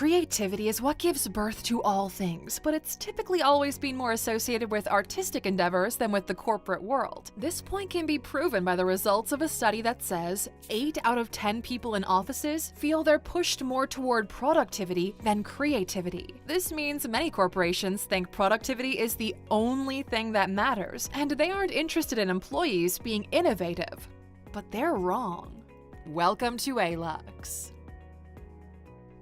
Creativity is what gives birth to all things, but it's typically always been more associated with artistic endeavors than with the corporate world. This point can be proven by the results of a study that says 8 out of 10 people in offices feel they're pushed more toward productivity than creativity. This means many corporations think productivity is the only thing that matters, and they aren't interested in employees being innovative. But they're wrong. Welcome to ALUX.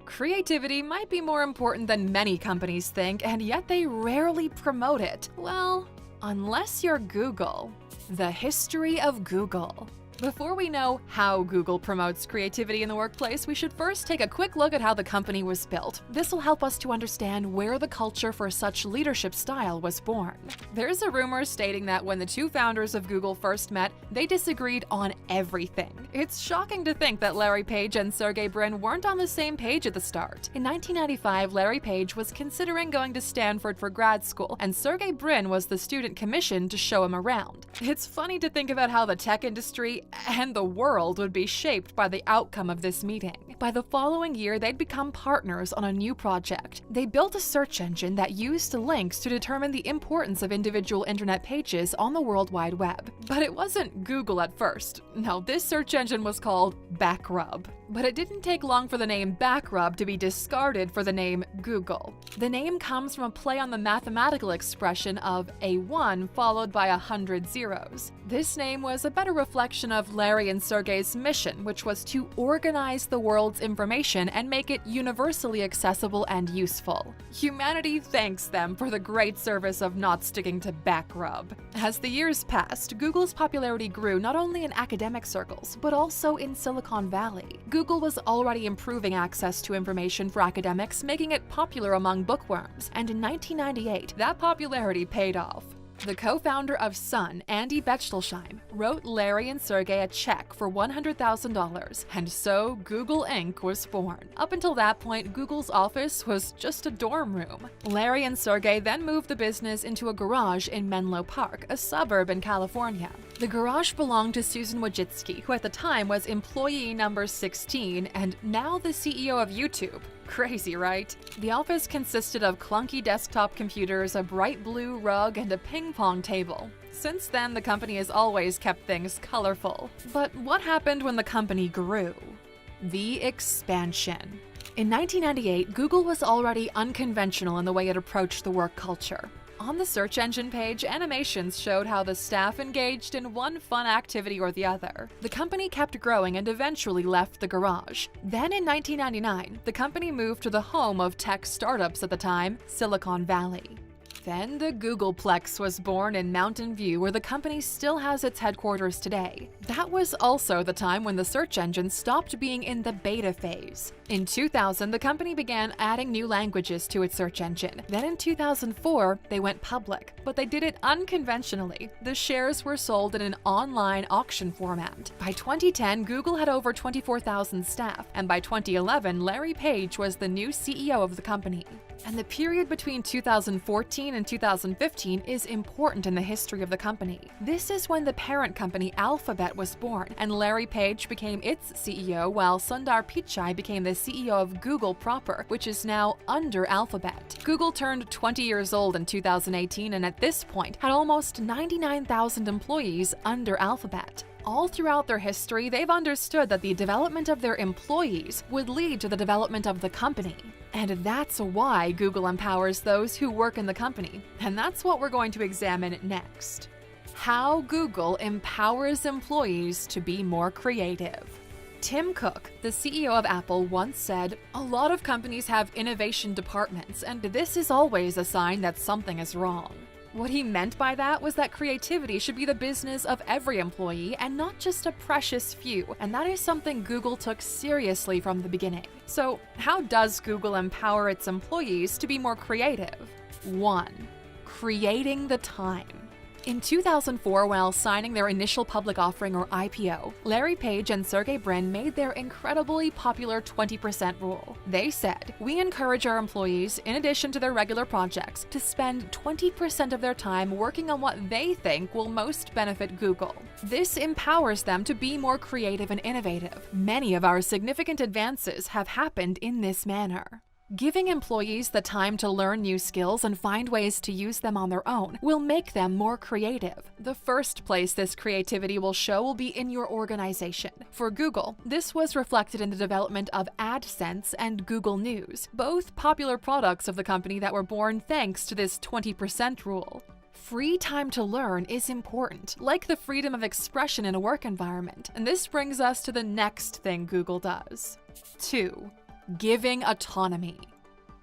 Creativity might be more important than many companies think, and yet they rarely promote it. Well, unless you're Google. The history of Google. Before we know how Google promotes creativity in the workplace, we should first take a quick look at how the company was built. This will help us to understand where the culture for such leadership style was born. There's a rumor stating that when the two founders of Google first met, they disagreed on everything. It's shocking to think that Larry Page and Sergey Brin weren't on the same page at the start. In 1995, Larry Page was considering going to Stanford for grad school, and Sergey Brin was the student commissioned to show him around. It's funny to think about how the tech industry and the world would be shaped by the outcome of this meeting. By the following year, they'd become partners on a new project. They built a search engine that used links to determine the importance of individual internet pages on the World Wide Web. But it wasn't Google at first. No, this search engine was called Backrub. But it didn't take long for the name Backrub to be discarded for the name Google. The name comes from a play on the mathematical expression of a 1 followed by 100 zeros. This name was a better reflection of Larry and Sergey's mission, which was to organize the world's information and make it universally accessible and useful. Humanity thanks them for the great service of not sticking to Backrub. As the years passed, Google's popularity grew not only in academic circles, but also in Silicon Valley. Google was already improving access to information for academics, making it popular among bookworms, and in 1998, that popularity paid off. The co-founder of Sun, Andy Bechtolsheim, wrote Larry and Sergey a check for $100,000, and so Google Inc. was born. Up until that point, Google's office was just a dorm room. Larry and Sergey then moved the business into a garage in Menlo Park, a suburb in California. The garage belonged to Susan Wojcicki, who at the time was employee number 16 and now the CEO of YouTube. Crazy, right? The office consisted of clunky desktop computers, a bright blue rug, and a ping-pong table. Since then, the company has always kept things colorful. But what happened when the company grew? The expansion. In 1998, Google was already unconventional in the way it approached the work culture. On the search engine page, animations showed how the staff engaged in one fun activity or the other. The company kept growing and eventually left the garage. Then in 1999, the company moved to the home of tech startups at the time, Silicon Valley. Then the Googleplex was born in Mountain View, where the company still has its headquarters today. That was also the time when the search engine stopped being in the beta phase. In 2000, the company began adding new languages to its search engine. Then in 2004, they went public, but they did it unconventionally. The shares were sold in an online auction format. By 2010, Google had over 24,000 staff, and by 2011, Larry Page was the new CEO of the company. And the period between 2014 and 2015 is important in the history of the company. This is when the parent company Alphabet was born, and Larry Page became its CEO, while Sundar Pichai became the CEO of Google proper, which is now under Alphabet. Google turned 20 years old in 2018, and at this point had almost 99,000 employees under Alphabet. All throughout their history, they've understood that the development of their employees would lead to the development of the company. And that's why Google empowers those who work in the company. And that's what we're going to examine next. How Google empowers employees to be more creative. Tim Cook, the CEO of Apple, once said, "A lot of companies have innovation departments, and this is always a sign that something is wrong." What he meant by that was that creativity should be the business of every employee and not just a precious few, and that is something Google took seriously from the beginning. So, how does Google empower its employees to be more creative? 1. Creating the time. In 2004, while signing their initial public offering or IPO, Larry Page and Sergey Brin made their incredibly popular 20% rule. They said, "We encourage our employees, in addition to their regular projects, to spend 20% of their time working on what they think will most benefit Google." This empowers them to be more creative and innovative. Many of our significant advances have happened in this manner. Giving employees the time to learn new skills and find ways to use them on their own will make them more creative. The first place this creativity will show will be in your organization. For Google, this was reflected in the development of AdSense and Google News, both popular products of the company that were born thanks to this 20% rule. Free time to learn is important, like the freedom of expression in a work environment, and this brings us to the next thing Google does. 2. Giving autonomy.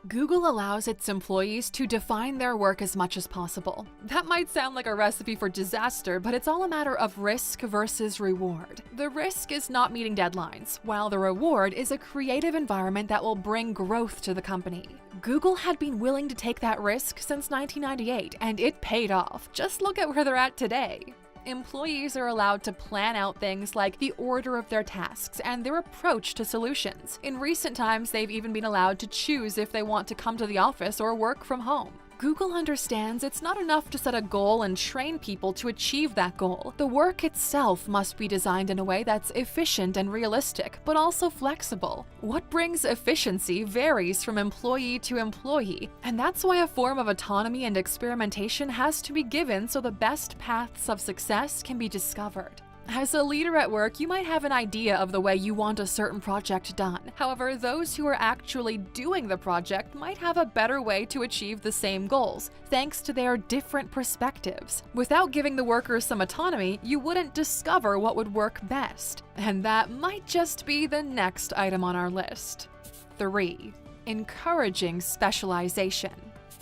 Google allows its employees to define their work as much as possible. That might sound like a recipe for disaster, but it's all a matter of risk versus reward. The risk is not meeting deadlines, while the reward is a creative environment that will bring growth to the company. Google had been willing to take that risk since 1998, and it paid off. Just look at where they're at today. Employees are allowed to plan out things like the order of their tasks and their approach to solutions. In recent times, they've even been allowed to choose if they want to come to the office or work from home. Google understands it's not enough to set a goal and train people to achieve that goal. The work itself must be designed in a way that's efficient and realistic, but also flexible. What brings efficiency varies from employee to employee, and that's why a form of autonomy and experimentation has to be given so the best paths of success can be discovered. As a leader at work, you might have an idea of the way you want a certain project done. However, those who are actually doing the project might have a better way to achieve the same goals, thanks to their different perspectives. Without giving the workers some autonomy, you wouldn't discover what would work best. And that might just be the next item on our list. 3. Encouraging specialization.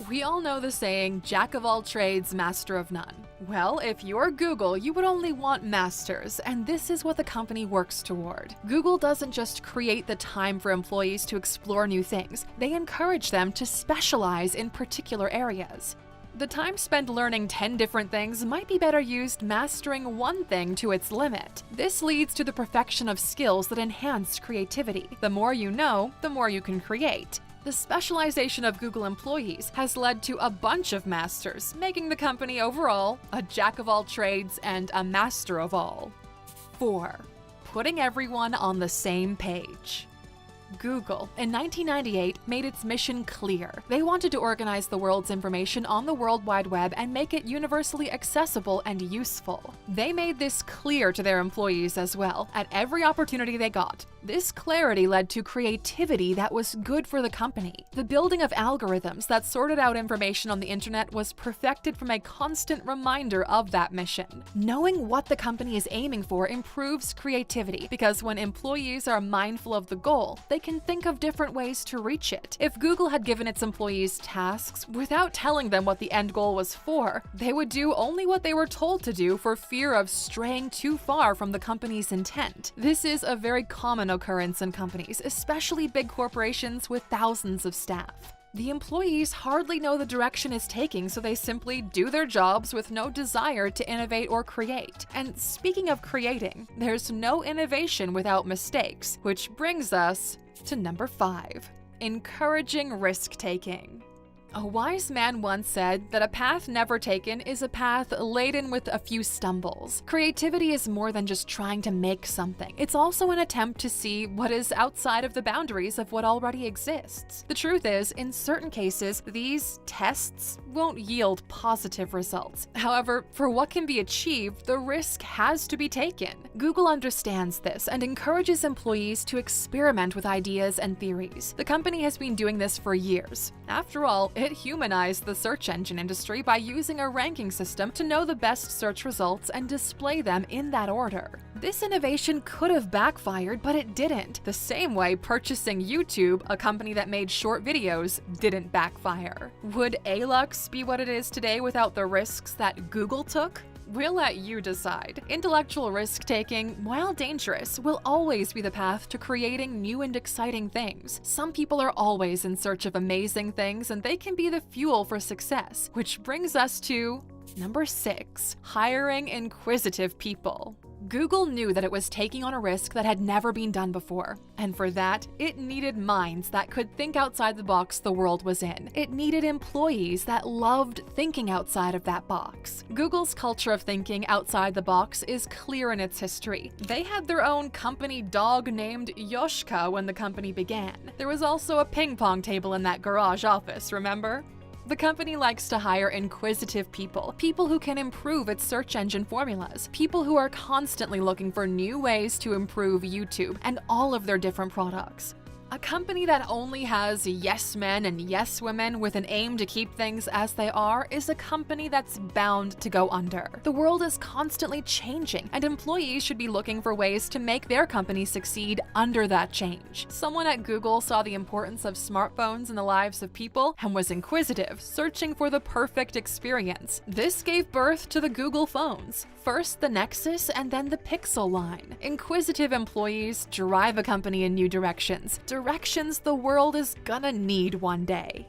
We all know the saying, "Jack of all trades, master of none." Well, if you're Google, you would only want masters, and this is what the company works toward. Google doesn't just create the time for employees to explore new things, they encourage them to specialize in particular areas. The time spent learning 10 different things might be better used mastering one thing to its limit. This leads to the perfection of skills that enhance creativity. The more you know, the more you can create. The specialization of Google employees has led to a bunch of masters, making the company overall a jack of all trades and a master of all. 4. Putting everyone on the same page. Google, in 1998, made its mission clear. They wanted to organize the world's information on the World Wide Web and make it universally accessible and useful. They made this clear to their employees as well, at every opportunity they got. This clarity led to creativity that was good for the company. The building of algorithms that sorted out information on the internet was perfected from a constant reminder of that mission. Knowing what the company is aiming for improves creativity, because when employees are mindful of the goal, they can think of different ways to reach it. If Google had given its employees tasks without telling them what the end goal was for, they would do only what they were told to do for fear of straying too far from the company's intent. This is a very common occurrence in companies, especially big corporations with thousands of staff. The employees hardly know the direction it's taking, so they simply do their jobs with no desire to innovate or create. And speaking of creating, there's no innovation without mistakes, which brings us to number 5, encouraging risk-taking. A wise man once said that a path never taken is a path laden with a few stumbles. Creativity is more than just trying to make something. It's also an attempt to see what is outside of the boundaries of what already exists. The truth is, in certain cases, these tests won't yield positive results. However, for what can be achieved, the risk has to be taken. Google understands this and encourages employees to experiment with ideas and theories. The company has been doing this for years. After all, it humanized the search engine industry by using a ranking system to know the best search results and display them in that order. This innovation could have backfired, but it didn't. The same way purchasing YouTube, a company that made short videos, didn't backfire. Would Alux be what it is today without the risks that Google took? We'll let you decide. Intellectual risk-taking, while dangerous, will always be the path to creating new and exciting things. Some people are always in search of amazing things, and they can be the fuel for success. Which brings us to number 6, hiring inquisitive people. Google knew that it was taking on a risk that had never been done before, and for that, it needed minds that could think outside the box the world was in. It needed employees that loved thinking outside of that box. Google's culture of thinking outside the box is clear in its history. They had their own company dog named Yoshka when the company began. There was also a ping pong table in that garage office, remember? The company likes to hire inquisitive people, people who can improve its search engine formulas, people who are constantly looking for new ways to improve YouTube and all of their different products. A company that only has yes men and yes women with an aim to keep things as they are is a company that's bound to go under. The world is constantly changing, and employees should be looking for ways to make their company succeed under that change. Someone at Google saw the importance of smartphones in the lives of people and was inquisitive, searching for the perfect experience. This gave birth to the Google phones. First the Nexus and then the Pixel line. Inquisitive employees drive a company in new directions the world is gonna need one day.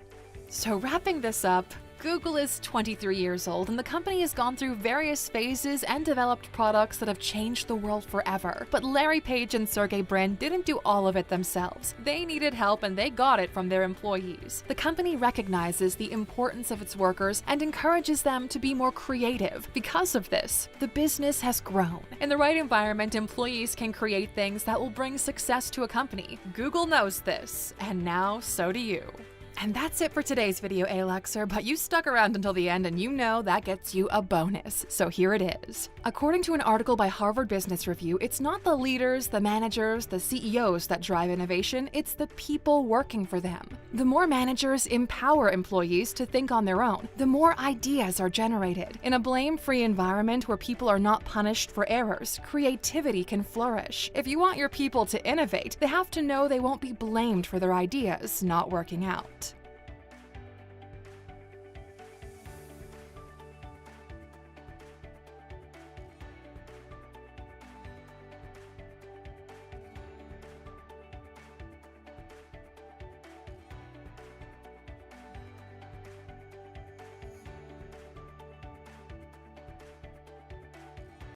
So wrapping this up, Google is 23 years old, and the company has gone through various phases and developed products that have changed the world forever. But Larry Page and Sergey Brin didn't do all of it themselves. They needed help, and they got it from their employees. The company recognizes the importance of its workers and encourages them to be more creative. Because of this, the business has grown. In the right environment, employees can create things that will bring success to a company. Google knows this, and now so do you. And that's it for today's video, Alexer, but you stuck around until the end and you know that gets you a bonus. So here it is. According to an article by Harvard Business Review, it's not the leaders, the managers, the CEOs that drive innovation, it's the people working for them. The more managers empower employees to think on their own, the more ideas are generated. In a blame-free environment where people are not punished for errors, creativity can flourish. If you want your people to innovate, they have to know they won't be blamed for their ideas not working out.